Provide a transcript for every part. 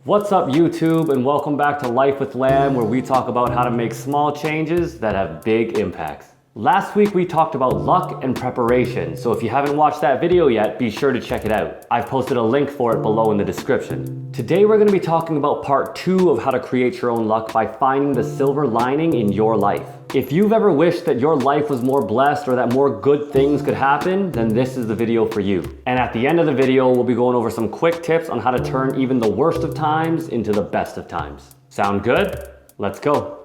What's up YouTube, and welcome back to Life with Lamb, where we talk about how to make small changes that have big impacts. Last week we talked about luck and preparation, so if you haven't watched that video yet, be sure to check it out. I've posted a link for it below in the description. Today we're going to be talking about part 2 of how to create your own luck by finding the silver lining in your life. If you've ever wished that your life was more blessed or that more good things could happen, then this is the video for you. And at the end of the video, we'll be going over some quick tips on how to turn even the worst of times into the best of times. Sound good? Let's go.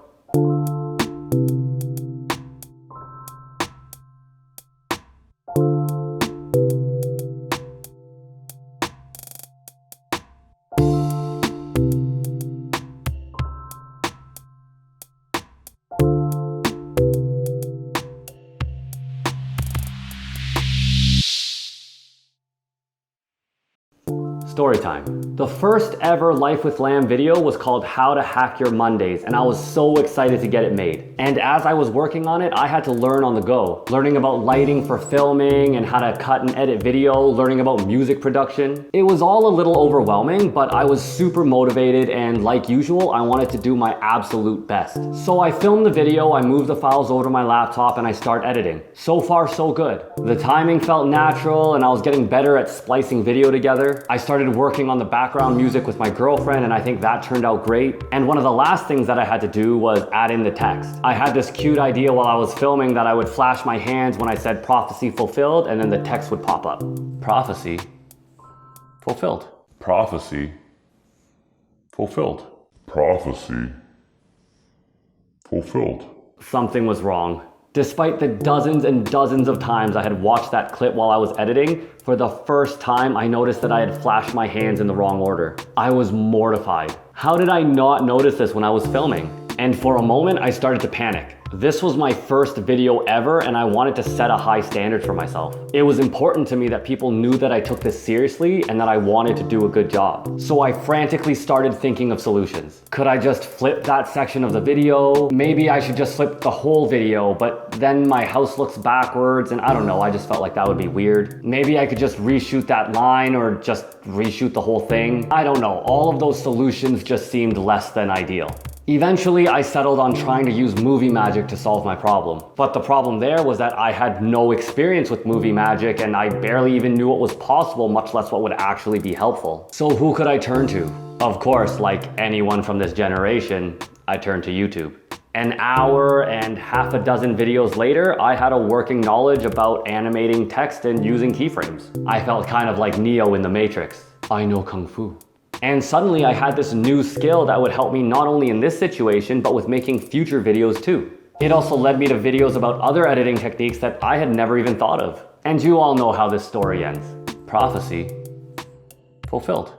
Storytime. The first ever Life with Lamb video was called How to Hack Your Mondays, and I was so excited to get it made. And as I was working on it, I had to learn on the go. Learning about lighting for filming and how to cut and edit video, learning about music production. It was all a little overwhelming, but I was super motivated, and like usual, I wanted to do my absolute best. So I filmed the video, I moved the files over to my laptop, and I start editing. So far, so good. The timing felt natural, and I was getting better at splicing video together. I started working on the background music with my girlfriend, and I think that turned out great. And one of the last things that I had to do was add in the text. I had this cute idea while I was filming that I would flash my hands when I said prophecy fulfilled, and then the text would pop up. Prophecy fulfilled. Prophecy fulfilled. Prophecy fulfilled. Something was wrong. Despite the dozens and dozens of times I had watched that clip while I was editing, for the first time I noticed that I had flashed my hands in the wrong order. I was mortified. How did I not notice this when I was filming? And for a moment I started to panic. This was my first video ever, and I wanted to set a high standard for myself. It was important to me that people knew that I took this seriously and that I wanted to do a good job. So I frantically started thinking of solutions. Could I just flip that section of the video? Maybe I should just flip the whole video, but then my house looks backwards, and I don't know, I just felt like that would be weird. Maybe I could just reshoot that line or just reshoot the whole thing. I don't know, all of those solutions just seemed less than ideal. Eventually, I settled on trying to use movie magic to solve my problem. But the problem there was that I had no experience with movie magic, and I barely even knew what was possible, much less what would actually be helpful. So who could I turn to? Of course, like anyone from this generation, I turned to YouTube. An hour and half a dozen videos later, I had a working knowledge about animating text and using keyframes. I felt kind of like Neo in the Matrix. I know Kung Fu. And suddenly I had this new skill that would help me not only in this situation, but with making future videos too. It also led me to videos about other editing techniques that I had never even thought of. And you all know how this story ends. Prophecy fulfilled.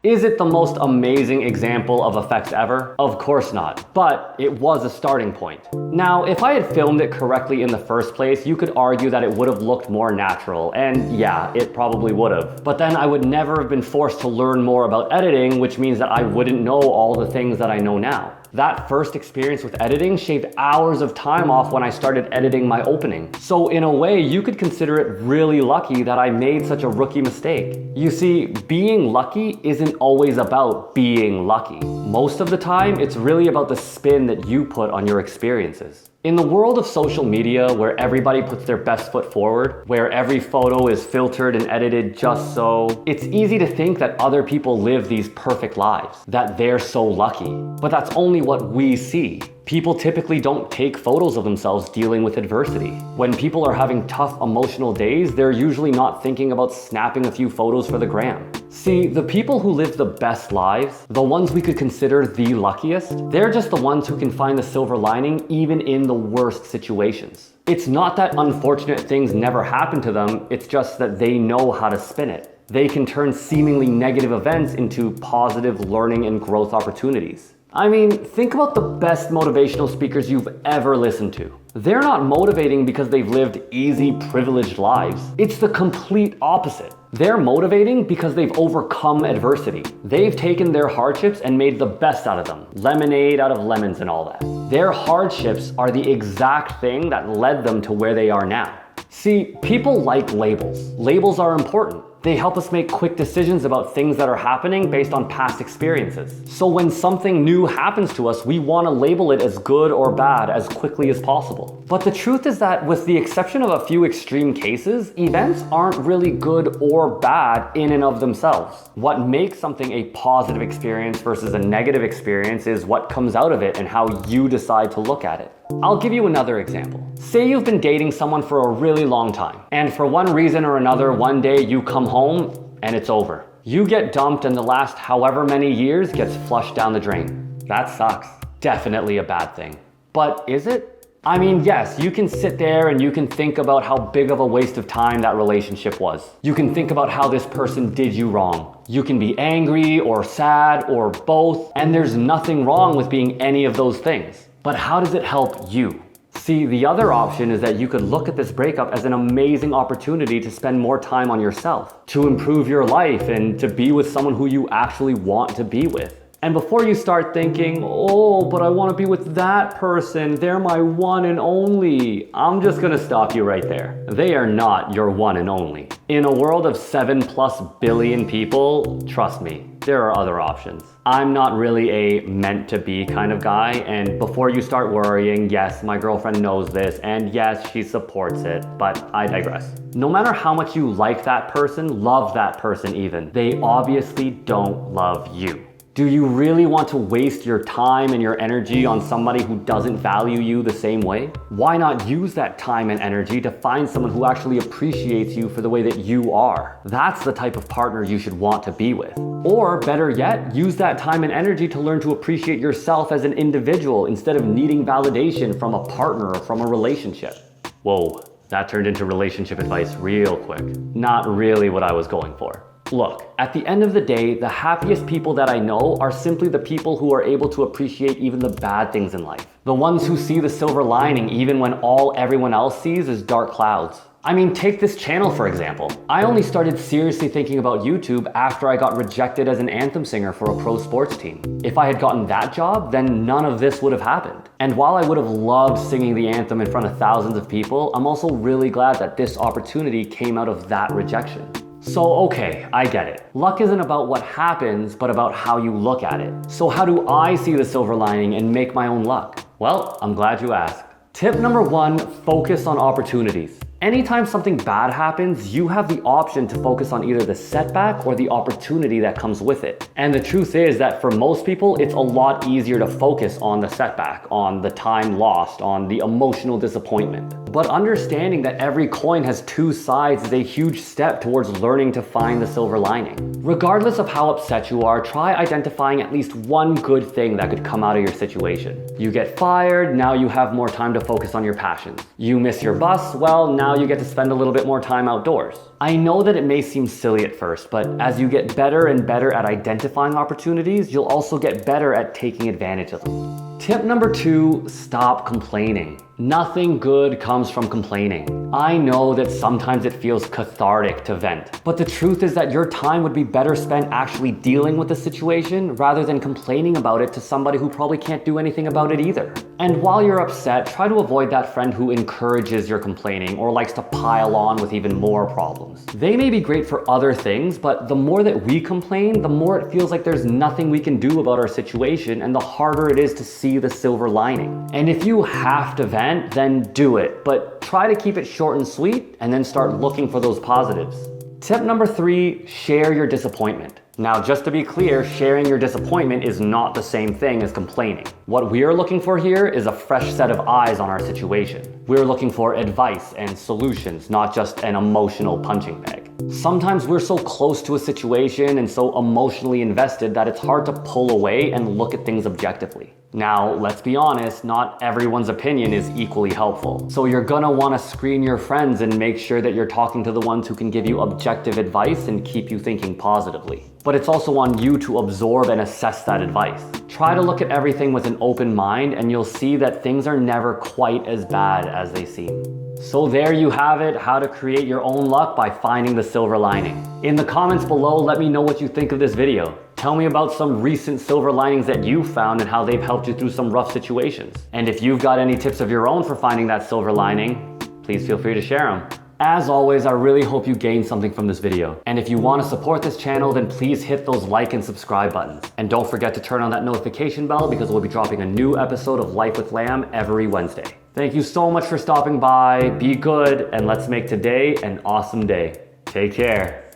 Is it the most amazing example of effects ever? Of course not, but it was a starting point. Now, if I had filmed it correctly in the first place, you could argue that it would have looked more natural, and yeah, it probably would have. But then I would never have been forced to learn more about editing, which means that I wouldn't know all the things that I know now. That first experience with editing shaved hours of time off when I started editing my opening. So in a way, you could consider it really lucky that I made such a rookie mistake. You see, being lucky isn't always about being lucky. Most of the time, it's really about the spin that you put on your experiences. In the world of social media, where everybody puts their best foot forward, where every photo is filtered and edited just so, it's easy to think that other people live these perfect lives, that they're so lucky. But that's only what we see. People typically don't take photos of themselves dealing with adversity. When people are having tough emotional days, they're usually not thinking about snapping a few photos for the gram. See, the people who live the best lives, the ones we could consider the luckiest, they're just the ones who can find the silver lining even in the worst situations. It's not that unfortunate things never happen to them, it's just that they know how to spin it. They can turn seemingly negative events into positive learning and growth opportunities. I mean, think about the best motivational speakers you've ever listened to. They're not motivating because they've lived easy, privileged lives. It's the complete opposite. They're motivating because they've overcome adversity. They've taken their hardships and made the best out of them. Lemonade out of lemons and all that. Their hardships are the exact thing that led them to where they are now. See, people like labels. Labels are important. They help us make quick decisions about things that are happening based on past experiences. So when something new happens to us, we want to label it as good or bad as quickly as possible. But the truth is that with the exception of a few extreme cases, events aren't really good or bad in and of themselves. What makes something a positive experience versus a negative experience is what comes out of it and how you decide to look at it. I'll give you another example. Say you've been dating someone for a really long time, and for one reason or another, one day you come home and it's over. You get dumped and the last however many years gets flushed down the drain. That sucks. Definitely a bad thing. But is it? I mean, yes, you can sit there and you can think about how big of a waste of time that relationship was. You can think about how this person did you wrong. You can be angry or sad or both, and there's nothing wrong with being any of those things. But how does it help you? See, the other option is that you could look at this breakup as an amazing opportunity to spend more time on yourself, to improve your life, and to be with someone who you actually want to be with. And before you start thinking, oh, but I want to be with that person, they're my one and only, I'm just gonna stop you right there. They are not your one and only. In a world of 7+ billion people, trust me, there are other options. I'm not really a meant to be kind of guy, and before you start worrying, yes, my girlfriend knows this, and yes, she supports it, but I digress. No matter how much you like that person, love that person even, they obviously don't love you. Do you really want to waste your time and your energy on somebody who doesn't value you the same way? Why not use that time and energy to find someone who actually appreciates you for the way that you are? That's the type of partner you should want to be with. Or better yet, use that time and energy to learn to appreciate yourself as an individual instead of needing validation from a partner or from a relationship. Whoa, that turned into relationship advice real quick. Not really what I was going for. Look, at the end of the day, the happiest people that I know are simply the people who are able to appreciate even the bad things in life. The ones who see the silver lining even when all everyone else sees is dark clouds. I mean, take this channel for example. I only started seriously thinking about YouTube after I got rejected as an anthem singer for a pro sports team. If I had gotten that job, then none of this would have happened. And while I would have loved singing the anthem in front of thousands of people, I'm also really glad that this opportunity came out of that rejection. So okay, I get it. Luck isn't about what happens, but about how you look at it. So how do I see the silver lining and make my own luck? Well, I'm glad you asked. Tip number 1, focus on opportunities. Anytime something bad happens, you have the option to focus on either the setback or the opportunity that comes with it. And the truth is that for most people, it's a lot easier to focus on the setback, on the time lost, on the emotional disappointment. But understanding that every coin has two sides is a huge step towards learning to find the silver lining. Regardless of how upset you are, try identifying at least one good thing that could come out of your situation. You get fired, now you have more time to focus on your passions. You miss your bus, well, now you get to spend a little bit more time outdoors. I know that it may seem silly at first, but as you get better and better at identifying opportunities, you'll also get better at taking advantage of them. Tip number 2, stop complaining. Nothing good comes from complaining. I know that sometimes it feels cathartic to vent, but the truth is that your time would be better spent actually dealing with the situation rather than complaining about it to somebody who probably can't do anything about it either. And while you're upset, try to avoid that friend who encourages your complaining or likes to pile on with even more problems. They may be great for other things, but the more that we complain, the more it feels like there's nothing we can do about our situation and the harder it is to see the silver lining. And if you have to vent, then do it, but try to keep it short and sweet and then start looking for those positives. Tip number 3, share your disappointment. Now, just to be clear, sharing your disappointment is not the same thing as complaining. What we are looking for here is a fresh set of eyes on our situation. We're looking for advice and solutions, not just an emotional punching bag. Sometimes we're so close to a situation and so emotionally invested that it's hard to pull away and look at things objectively. Now, let's be honest, not everyone's opinion is equally helpful. So you're gonna wanna screen your friends and make sure that you're talking to the ones who can give you objective advice and keep you thinking positively. But it's also on you to absorb and assess that advice. Try to look at everything with an open mind and you'll see that things are never quite as bad as they seem. So there you have it, how to create your own luck by finding the silver lining. In the comments below, let me know what you think of this video. Tell me about some recent silver linings that you found and how they've helped you through some rough situations. And if you've got any tips of your own for finding that silver lining, please feel free to share them. As always, I really hope you gained something from this video. And if you want to support this channel, then please hit those like and subscribe buttons. And don't forget to turn on that notification bell because we'll be dropping a new episode of Life with Lamb every Wednesday. Thank you so much for stopping by. Be good, and let's make today an awesome day. Take care.